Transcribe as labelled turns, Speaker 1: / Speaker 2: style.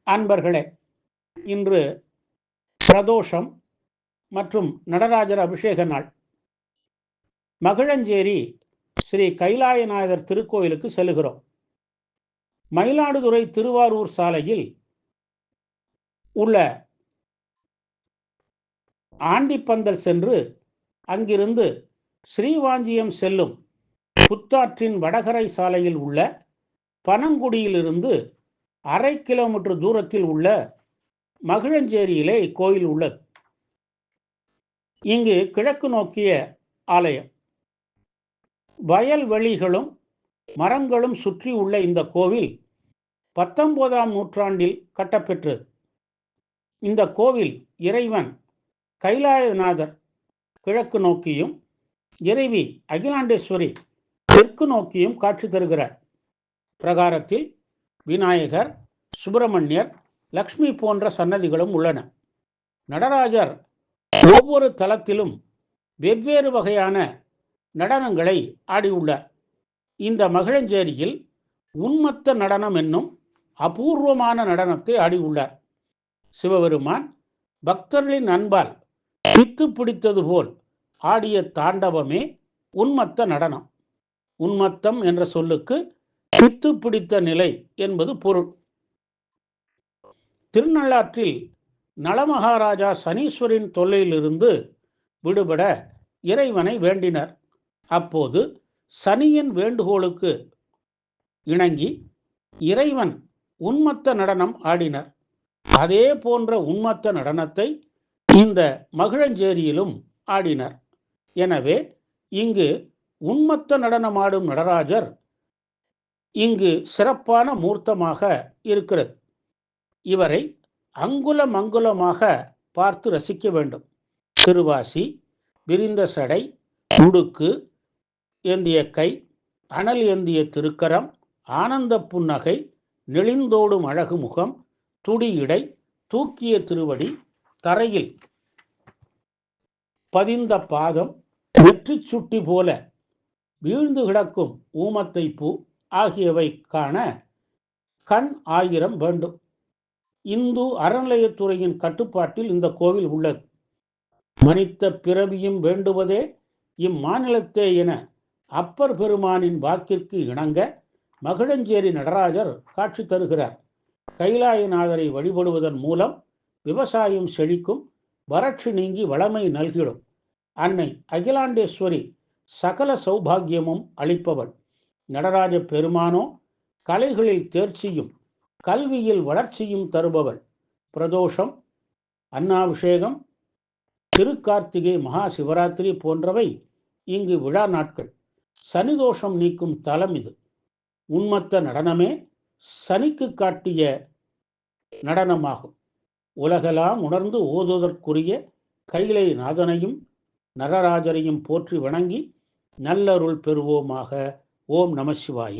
Speaker 1: அன்பர்களே, இன்று பிரதோஷம் மற்றும் நடராஜர் அபிஷேக நாள். மகிழஞ்சேரி ஸ்ரீ கைலாயநாதர் திருக்கோயிலுக்கு செல்கிறோம். மயிலாடுதுறை திருவாரூர் சாலையில் உள்ள ஆண்டிப்பந்தல் சென்று அங்கிருந்து ஸ்ரீவாஞ்சியம் செல்லும் புத்தாற்றின் வடகரை சாலையில் உள்ள பனங்குடியிலிருந்து 1/2 கிலோமீட்டர் தூரத்தில் உள்ள மகிழஞ்சேரியிலே இக்கோயில் உள்ளது. இங்கு கிழக்கு நோக்கிய ஆலயம். வயல்வெளிகளும் மரங்களும் சுற்றி உள்ள இந்த கோவில் 19ஆம் நூற்றாண்டில் கட்டப்பெற்றது. இந்த கோவில் இறைவன் கைலாயநாதர் கிழக்கு நோக்கியும் இறைவி அகிலாண்டேஸ்வரி தெற்கு நோக்கியும் காட்சி தருகிறார். பிரகாரத்தில் விநாயகர், சுப்பிரமணியர், லக்ஷ்மி போன்ற சன்னதிகளும் உள்ளன. நடராஜர் ஒவ்வொரு தலத்திலும் வெவ்வேறு வகையான நடனங்களை ஆடியுள்ளார். இந்த மகிழஞ்சேரியில் உன்மத்த நடனம் என்னும் அபூர்வமான நடனத்தை ஆடியுள்ளார். சிவபெருமான் பக்தர்களின் அன்பால் பித்து பிடித்தது போல் ஆடிய தாண்டவமே உன்மத்த நடனம். உன்மத்தம் என்ற சொல்லுக்கு பித்து பிடித்த நிலை என்பது பொருள். திருநள்ளாற்றில் நலமகாராஜா சனீஸ்வரின் தொல்லையிலிருந்து விடுபட இறைவனை வேண்டினர். அப்போது சனியின் வேண்டுகோளுக்கு இணங்கி இறைவன் உன்மத்த நடனம் ஆடினர். அதே போன்ற உன்மத்த நடனத்தை இந்த மகிழஞ்சேரியிலும் ஆடினர். எனவே இங்கு உன்மத்த நடனமாடும் நடராஜர் இங்கு சிறப்பான மூர்த்தமாக இருக்கிறது. இவரை அங்குலம் அங்குலமாக பார்த்து ரசிக்க வேண்டும். திருவாசி, விரிந்த சடை, உடுக்கு ஏந்திய கை, அனல் ஏந்திய திருக்கரம், ஆனந்த புன்னகை, நெளிந்தோடும் அழகு முகம், துடி இடை, தூக்கிய திருவடி, தரையில் பதிந்த பாதம், வெற்றி சுட்டி போல வீழ்ந்து கிடக்கும் ஊமத்தை பூ ஆகியவை காண கண் 1000 வேண்டும். இந்து அறநிலையத்துறையின் கட்டுப்பாட்டில் இந்த கோவில் உள்ளது. மனித பிறவியும் வேண்டுவதே இம்மாநிலத்தே என அப்பர் பெருமானின் வாக்கிற்கு இணங்க மகிழஞ்சேரி நடராஜர் காட்சி தருகிறார். கைலாயநாதரை வழிபடுவதன் மூலம் விவசாயம் செழிக்கும், வறட்சி நீங்கி வளமை நல்கிடும். அன்னை அகிலாண்டேஸ்வரி சகல சௌபாகியமும் அளிப்பவள். நடராஜ பெருமானோ கலைகளில் தேர்ச்சியும் கல்வியில் வளர்ச்சியும் தருபவள். பிரதோஷம், அன்னாபிஷேகம், திருக்கார்த்திகை, மகா சிவராத்திரி போன்றவை இங்கு விழா நாட்கள். சனிதோஷம் நீக்கும் தலம் இது. உன்மத்த நடனமே சனிக்கு காட்டிய நடனமாகும். உலகெல்லாம் உணர்ந்து ஓதுவதற்குரிய கைலை நாதனையும் நடராஜரையும் போற்றி வணங்கி நல்லருள் பெறுவோமாக. ஓம் நம சிவாய.